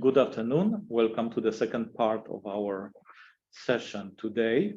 Good afternoon. Welcome to the second part of our session today.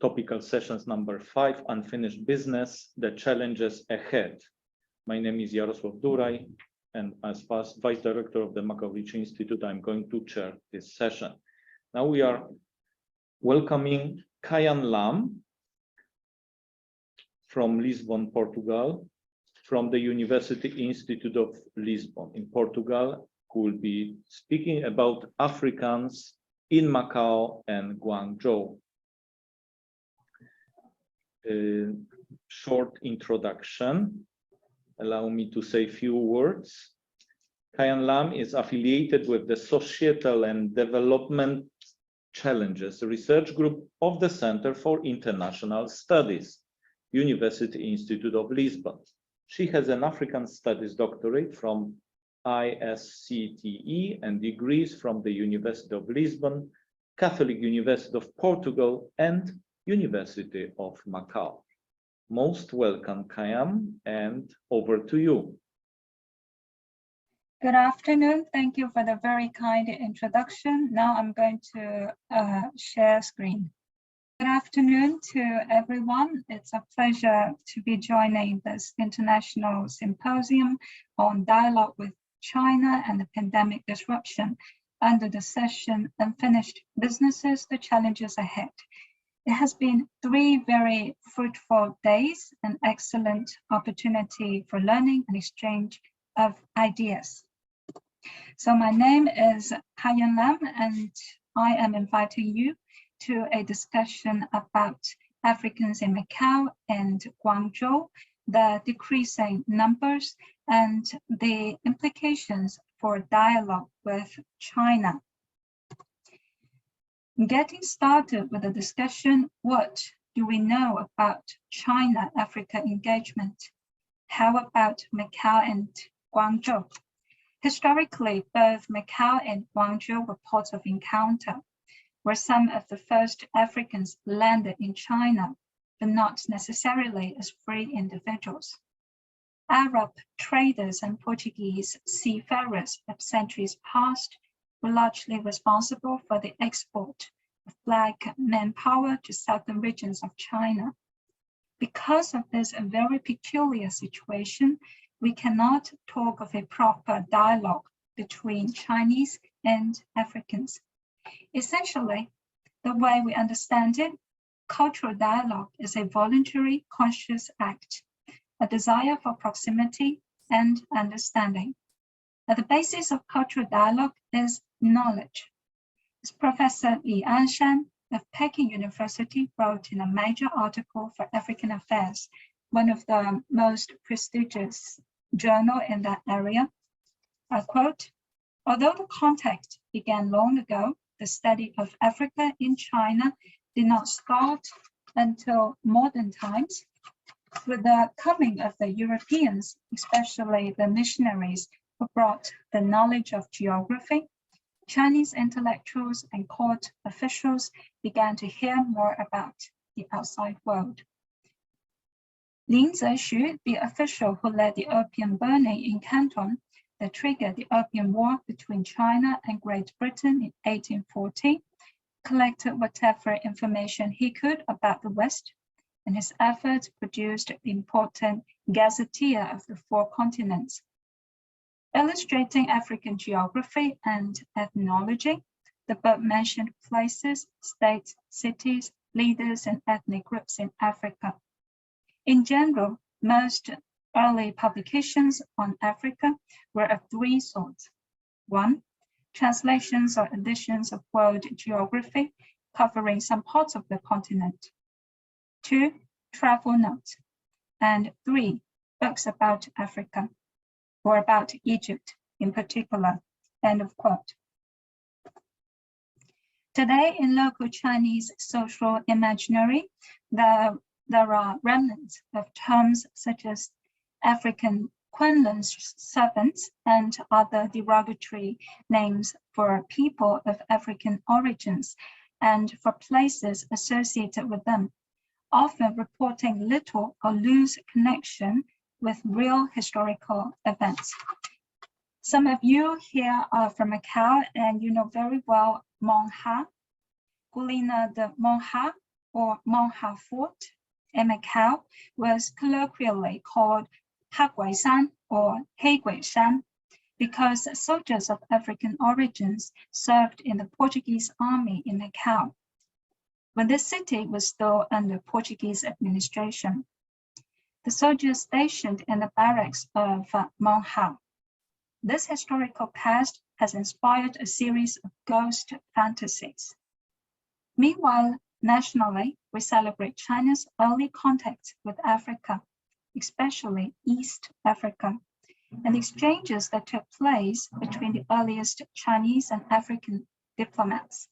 Topical sessions number 5, Unfinished Business, the Challenges Ahead. My name is Jaroslaw Duraj, and as Vice Director of the Macau Ricci Institute, I'm going to chair this session. Now we are welcoming Kaian Lam from Lisbon, Portugal, from the University Institute of Lisbon in Portugal, who will be speaking about Africans in Macau and Guangzhou. Short introduction. Allow me to say a few words. Kaian Lam is affiliated with the Societal and Development Challenges Research Group of the Center for International Studies, University Institute of Lisbon. She has an African Studies doctorate from ISCTE and degrees from the University of Lisbon, Catholic University of Portugal, and University of Macau. Most welcome, Kaian, and over to you. Good afternoon. Thank you for the very kind introduction. Now I'm going to share screen. Good afternoon to everyone. It's a pleasure to be joining this international symposium on dialogue with China and the pandemic disruption under the session Unfinished Businesses, the Challenges Ahead. It has been 3 very fruitful days, an excellent opportunity for learning and exchange of ideas. So my name is Kaian Lam, and I am inviting you to a discussion about Africans in Macau and Guangzhou, the decreasing numbers and the implications for dialogue with China. Getting started with the discussion, what do we know about China-Africa engagement? How about Macau and Guangzhou? Historically, both Macau and Guangzhou were ports of encounter, where some of the first Africans landed in China, but not necessarily as free individuals. Arab traders and Portuguese seafarers of centuries past were largely responsible for the export of black manpower to southern regions of China. Because of this very peculiar situation, we cannot talk of a proper dialogue between Chinese and Africans. Essentially, the way we understand it, cultural dialogue is a voluntary, conscious act, a desire for proximity and understanding. At the basis of cultural dialogue is knowledge. As Professor Li Anshan of Peking University wrote in a major article for African Affairs, one of the most prestigious journals in that area, I quote, "Although the contact began long ago, the study of Africa in China did not start until modern times. With the coming of the Europeans, especially the missionaries who brought the knowledge of geography, Chinese intellectuals and court officials began to hear more about the outside world." Lin Zexu, the official who led the opium burning in Canton that triggered the Opium War between China and Great Britain in 1840, collected whatever information he could about the West, and his efforts produced the important Gazetteer of the 4 continents. Illustrating African geography and ethnology, the book mentioned places, states, cities, leaders, and ethnic groups in Africa. In general, most early publications on Africa were of 3 sorts. 1, translations or editions of world geography covering some parts of the continent. 2, travel notes. And 3, books about Africa, or about Egypt in particular, end of quote. Today, in local Chinese social imaginary, there are remnants of terms such as African Quinlan's servants and other derogatory names for people of African origins and for places associated with them, often reporting little or loose connection with real historical events. Some of you here are from Macau, and you know very well Mongha, Gulina de Mongha, or Mongha Fort in Macau was colloquially called Haguishan or Heiguishan because soldiers of African origins served in the Portuguese army in Macau when this city was still under Portuguese administration. The soldiers stationed in the barracks of Mongha. This historical past has inspired a series of ghost fantasies. Meanwhile, nationally, we celebrate China's early contact with Africa, especially East Africa, and the exchanges that took place between the earliest Chinese and African diplomats.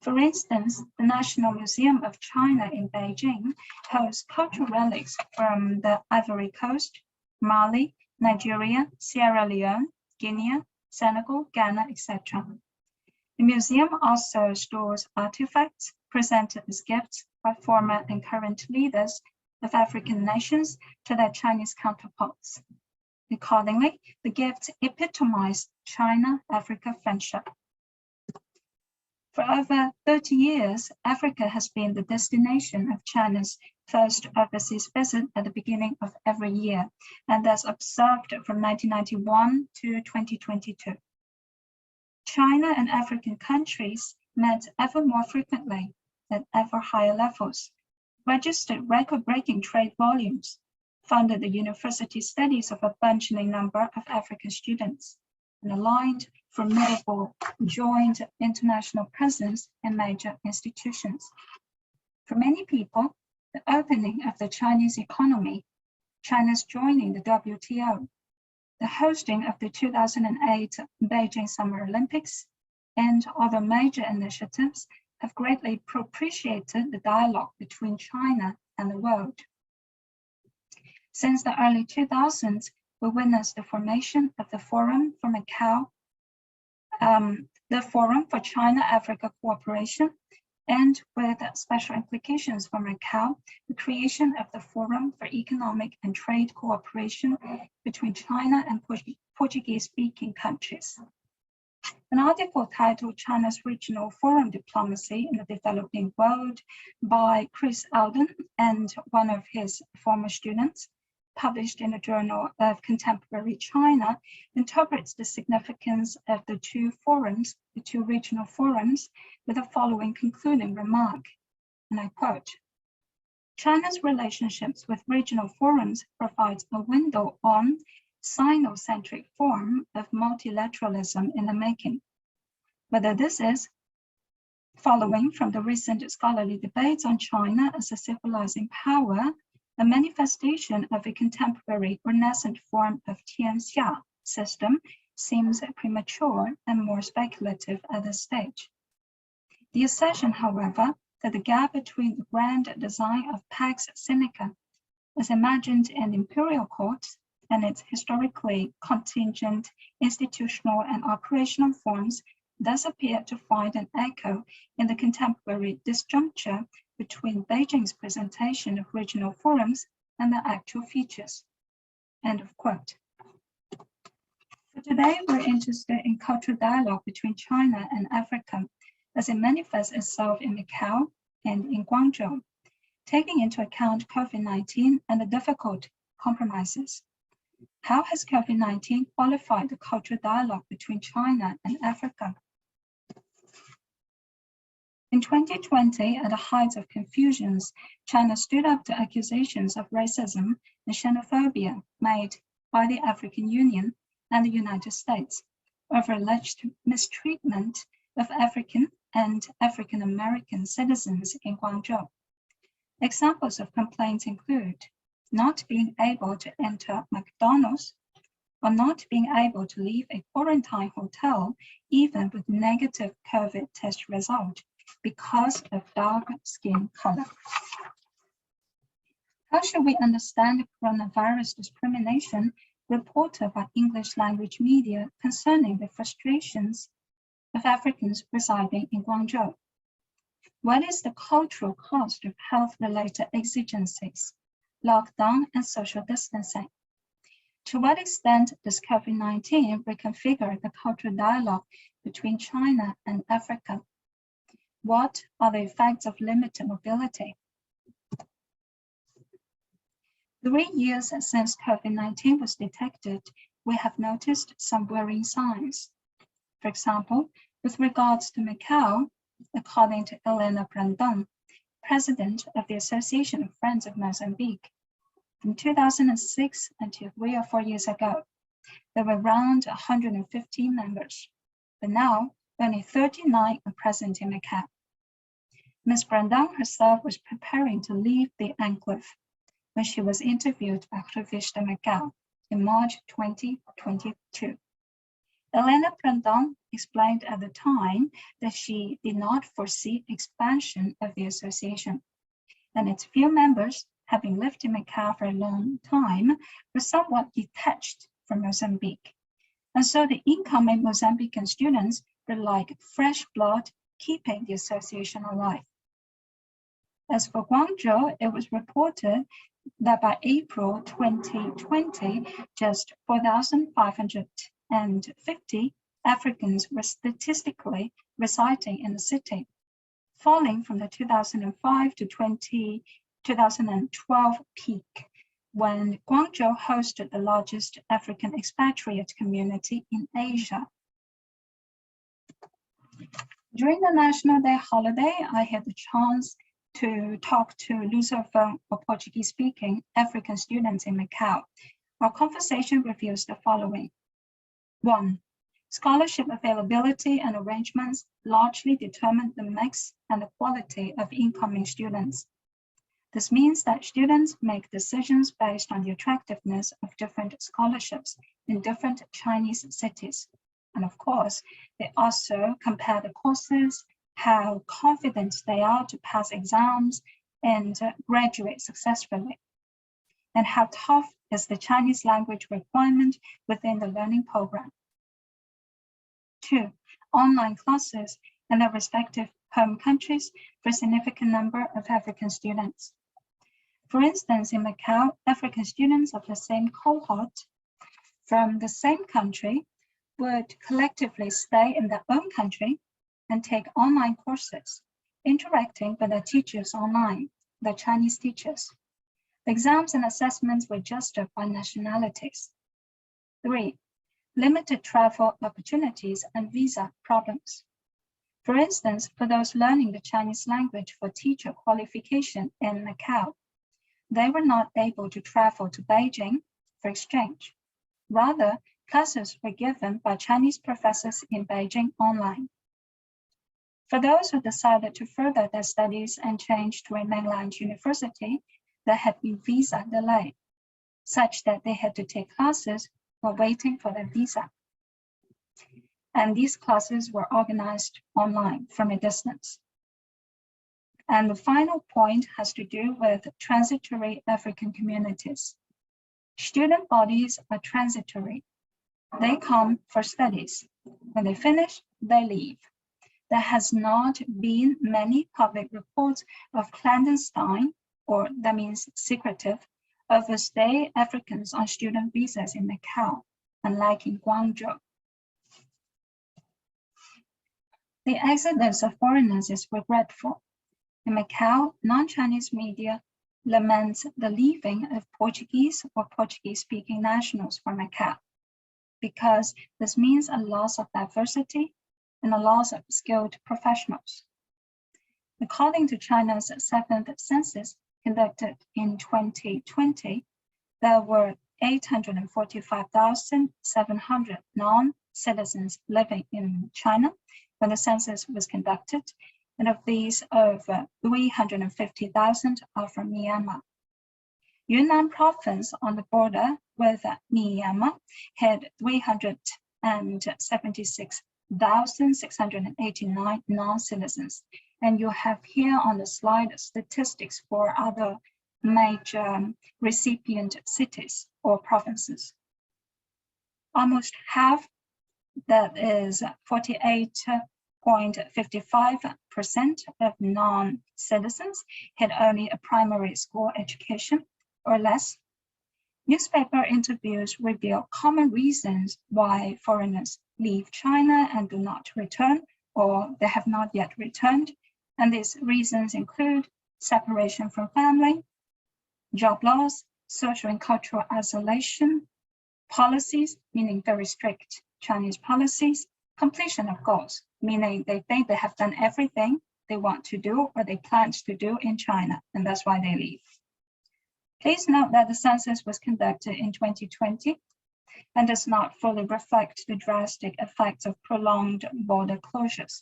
For instance, the National Museum of China in Beijing hosts cultural relics from the Ivory Coast, Mali, Nigeria, Sierra Leone, Guinea, Senegal, Ghana, etc. The museum also stores artifacts presented as gifts by former and current leaders of African nations to their Chinese counterparts. Accordingly, the gifts epitomize China-Africa friendship. For over 30 years, Africa has been the destination of China's first overseas visit at the beginning of every year, and thus observed from 1991 to 2022. China and African countries met ever more frequently at ever higher levels, registered record-breaking trade volumes, funded the university studies of a burgeoning number of African students, and aligned formidable joint international presence in major institutions. For many people, the opening of the Chinese economy, China's joining the WTO, the hosting of the 2008 Beijing Summer Olympics, and other major initiatives have greatly propitiated the dialogue between China and the world. Since the early 2000s, we witnessed the formation of the Forum for Macau, the Forum for China-Africa Cooperation, and with special implications for Macau, the creation of the Forum for Economic and Trade Cooperation between China and Portuguese-speaking countries. An article titled China's Regional Forum Diplomacy in the Developing World by Chris Alden and one of his former students, published in the Journal of Contemporary China, interprets the significance of the two forums, the two regional forums, with the following concluding remark, and I quote, China's relationships with regional forums provides a window on Sino-centric form of multilateralism in the making. Whether this is following from the recent scholarly debates on China as a civilizing power, a manifestation of a contemporary or nascent form of Tianxia system seems premature and more speculative at this stage. The assertion, however, that the gap between the grand design of Pax Sinica, as imagined in imperial courts, and its historically contingent institutional and operational forms does appear to find an echo in the contemporary disjuncture between Beijing's presentation of regional forums and their actual features. End of quote. For today, we're interested in cultural dialogue between China and Africa as it manifests itself in Macau and in Guangzhou, taking into account COVID-19 and the difficult compromises. How has COVID-19 qualified the cultural dialogue between China and Africa? In 2020, at the height of confusions, China stood up to accusations of racism and xenophobia made by the African Union and the United States over alleged mistreatment of African and African American citizens in Guangzhou. Examples of complaints include not being able to enter McDonald's or not being able to leave a quarantine hotel even with negative COVID test result because of dark skin color. How should we understand the coronavirus discrimination reported by English language media concerning the frustrations of Africans residing in Guangzhou? What is the cultural cost of health-related exigencies, lockdown and social distancing? To what extent does COVID-19 reconfigure the cultural dialogue between China and Africa? What are the effects of limited mobility? 3 years since COVID-19 was detected, we have noticed some worrying signs. For example, with regards to Macau, according to Elena Brandon, president of the Association of Friends of Mozambique, from 2006 until 3 or 4 years ago, there were around 115 members, but now only 39 are present in Macau. Ms. Brandon herself was preparing to leave the enclave when she was interviewed by Revista Macau in March 2022. Elena Brandon explained at the time that she did not foresee expansion of the association, and its few members, having lived in Macau for a long time, were somewhat detached from Mozambique. And so the incoming Mozambican students were like fresh blood, keeping the association alive. As for Guangzhou, it was reported that by April 2020, just 4,550 Africans were statistically residing in the city, falling from the 2005 to 2012 peak, when Guangzhou hosted the largest African expatriate community in Asia. During the National Day holiday, I had the chance to talk to Lusophone or Portuguese-speaking African students in Macau. Our conversation reveals the following. 1. Scholarship availability and arrangements largely determine the mix and the quality of incoming students. This means that students make decisions based on the attractiveness of different scholarships in different Chinese cities. And of course, they also compare the courses, how confident they are to pass exams and graduate successfully, and how tough is the Chinese language requirement within the learning program. 2. Online classes in their respective home countries for a significant number of African students. For instance, in Macau, African students of the same cohort from the same country would collectively stay in their own country and take online courses, interacting with their teachers online, their Chinese teachers. The exams and assessments were adjusted by nationalities. 3. Limited travel opportunities and visa problems. For instance, for those learning the Chinese language for teacher qualification in Macau, they were not able to travel to Beijing for exchange. Rather, classes were given by Chinese professors in Beijing online. For those who decided to further their studies and change to a mainland university, there had been visa delay, such that they had to take classes while waiting for their visa. And these classes were organized online from a distance. And the final point has to do with transitory African communities. Student bodies are transitory. They come for studies. When they finish, they leave. There has not been many public reports of clandestine, or that means secretive, overstay Africans on student visas in Macau, unlike in Guangzhou. The exodus of foreigners is regretful. In Macau, non-Chinese media laments the leaving of Portuguese or Portuguese-speaking nationals from Macau, because this means a loss of diversity and a loss of skilled professionals. According to China's 7th census conducted in 2020, there were 845,700 non-citizens living in China when the census was conducted, and of these, over 350,000 are from Myanmar. Yunnan province on the border with Myanmar had 376,689 non-citizens. And you have here on the slide statistics for other major recipient cities or provinces. Almost half, that is 48.55% of non-citizens, had only a primary school education or less. Newspaper interviews reveal common reasons why foreigners leave China and do not return, or they have not yet returned. And these reasons include separation from family, job loss, social and cultural isolation, policies, meaning very strict Chinese policies, completion of goals, meaning they think they have done everything they want to do or they planned to do in China, and that's why they leave. Please note that the census was conducted in 2020 and does not fully reflect the drastic effects of prolonged border closures.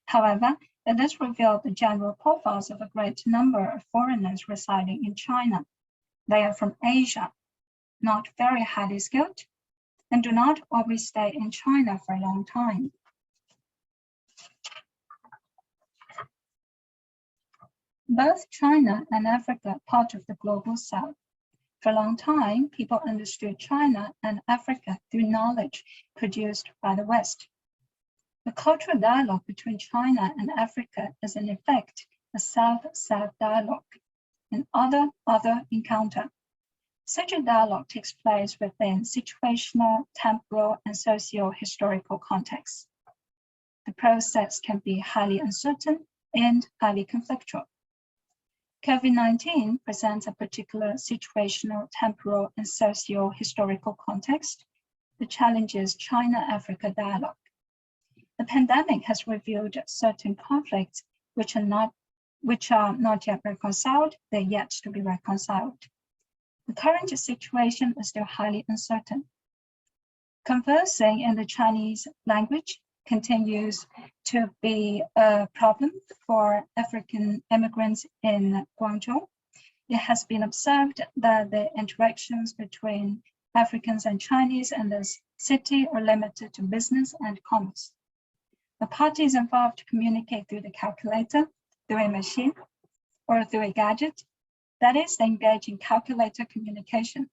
However, it does reveal the general profiles of a great number of foreigners residing in China. They are from Asia, not very highly skilled, and do not always stay in China for a long time. Both China and Africa are part of the global South. For a long time, people understood China and Africa through knowledge produced by the West. The cultural dialogue between China and Africa is in effect a South-South dialogue, an other-other encounter. Such a dialogue takes place within situational, temporal, and socio-historical contexts. The process can be highly uncertain and highly conflictual. COVID-19 presents a particular situational, temporal, and socio-historical context that challenges China-Africa dialogue. The pandemic has revealed certain conflicts which are not yet reconciled, they're yet to be reconciled. The current situation is still highly uncertain. Conversing in the Chinese language continues to be a problem for African immigrants in Guangzhou. It has been observed that the interactions between Africans and Chinese in this city are limited to business and commerce. The parties involved communicate through the calculator, through a machine, or through a gadget. That is, they engage in calculator communication.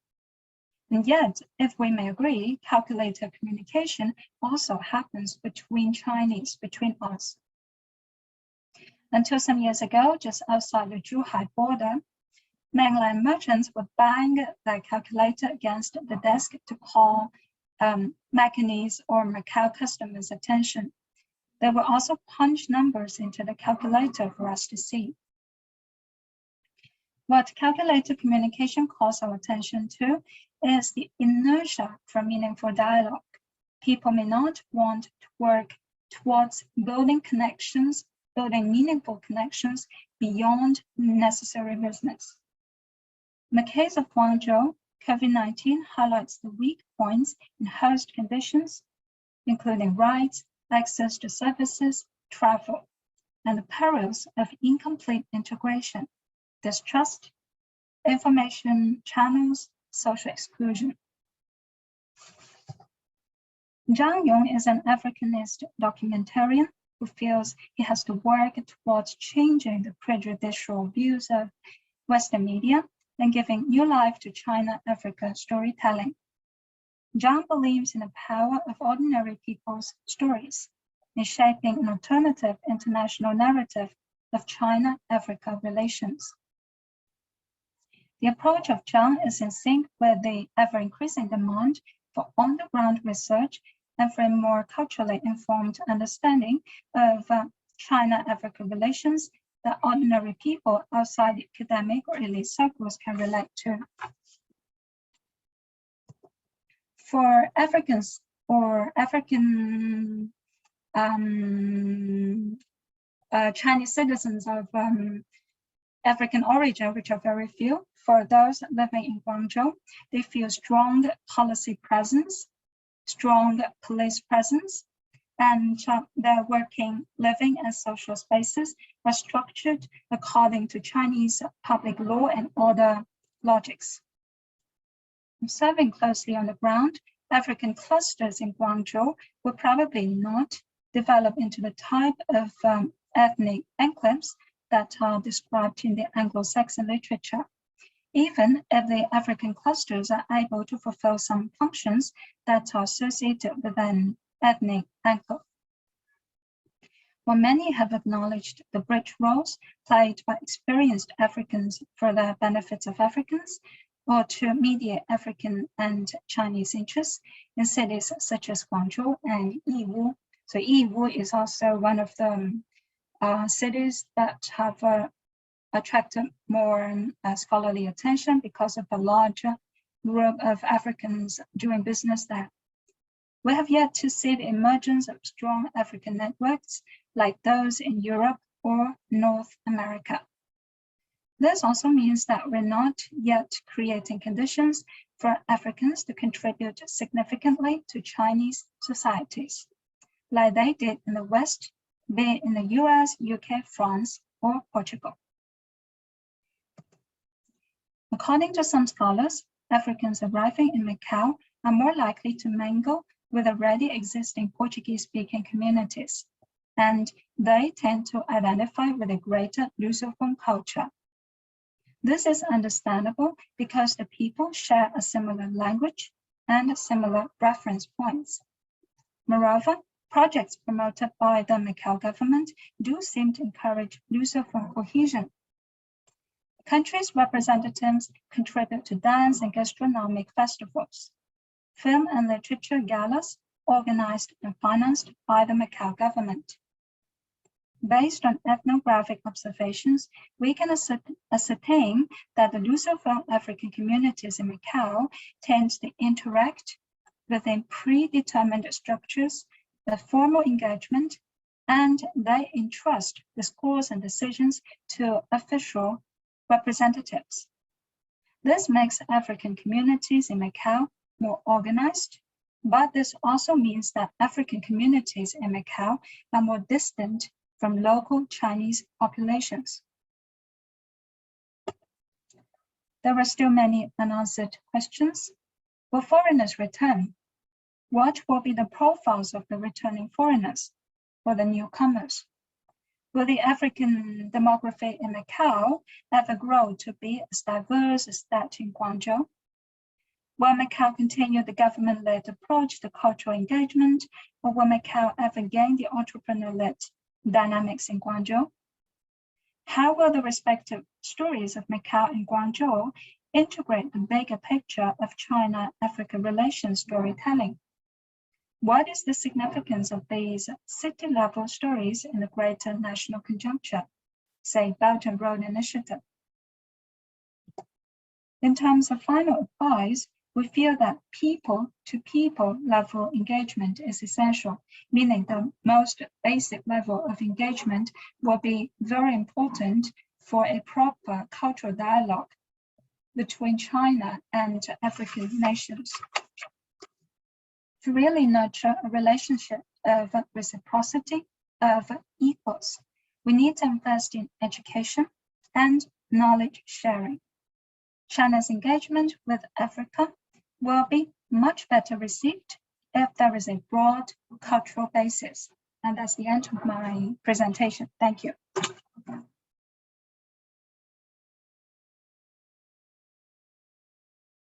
And yet, if we may agree, calculator communication also happens between Chinese, between us. Until some years ago, just outside the Zhuhai border, mainland merchants would bang their calculator against the desk to call Macanese or Macau customers' attention. They will also punch numbers into the calculator for us to see. What calculator communication calls our attention to is the inertia from meaningful dialogue. People may not want to work towards building connections, building meaningful connections beyond necessary business. In the case of Guangzhou, COVID-19 highlights the weak points in host conditions, including rights, access to services, travel, and the perils of incomplete integration, distrust, information channels, social exclusion. Zhang Yong is an Africanist documentarian who feels he has to work towards changing the prejudicial views of Western media and giving new life to China-Africa storytelling. Zhang believes in the power of ordinary people's stories in shaping an alternative international narrative of China-Africa relations. The approach of Zhang is in sync with the ever-increasing demand for on-the-ground research and for a more culturally informed understanding of China-Africa relations that ordinary people outside the academic or elite circles can relate to. For Africans or African Chinese citizens of African origin, which are very few, for those living in Guangzhou, they feel strong policy presence, strong police presence, and their working, living, and social spaces are structured according to Chinese public law and order logics. Observing closely on the ground, African clusters in Guangzhou will probably not develop into the type of ethnic enclaves that are described in the Anglo-Saxon literature, even if the African clusters are able to fulfill some functions that are associated with an ethnic enclave. While many have acknowledged the bridge roles played by experienced Africans for the benefits of Africans, or to mediate African and Chinese interests in cities such as Guangzhou and Yiwu. So Yiwu is also one of the cities that have attracted more scholarly attention because of the larger group of Africans doing business there. We have yet to see the emergence of strong African networks like those in Europe or North America. This also means that we're not yet creating conditions for Africans to contribute significantly to Chinese societies, like they did in the West, be it in the US, UK, France, or Portugal. According to some scholars, Africans arriving in Macau are more likely to mingle with already existing Portuguese-speaking communities, and they tend to identify with a greater Lusophone culture. This is understandable because the people share a similar language and similar reference points. Moreover, projects promoted by the Macau government do seem to encourage Lusophone cohesion. Countries' representatives contribute to dance and gastronomic festivals, film and literature galas organized and financed by the Macau government. Based on ethnographic observations, we can ascertain that the Lusophone African communities in Macau tend to interact within predetermined structures of formal engagement, and they entrust the scores and decisions to official representatives. This makes African communities in Macau more organized, but this also means that African communities in Macau are more distant from local Chinese populations. There are still many unanswered questions. Will foreigners return? What will be the profiles of the returning foreigners or the newcomers? Will the African demography in Macau ever grow to be as diverse as that in Guangzhou? Will Macau continue the government-led approach to cultural engagement, or will Macau ever gain the entrepreneur-led dynamics in Guangzhou? How will the respective stories of Macau and Guangzhou integrate the bigger picture of China-Africa relations storytelling? What is the significance of these city-level stories in the greater national conjuncture, say Belt and Road Initiative? In terms of final advice, we feel that people-to-people level engagement is essential, meaning the most basic level of engagement will be very important for a proper cultural dialogue between China and African nations. To really nurture a relationship of reciprocity, of equals, we need to invest in education and knowledge sharing. China's engagement with Africa will be much better received if there is a broad cultural basis. And that's the end of my presentation. Thank you.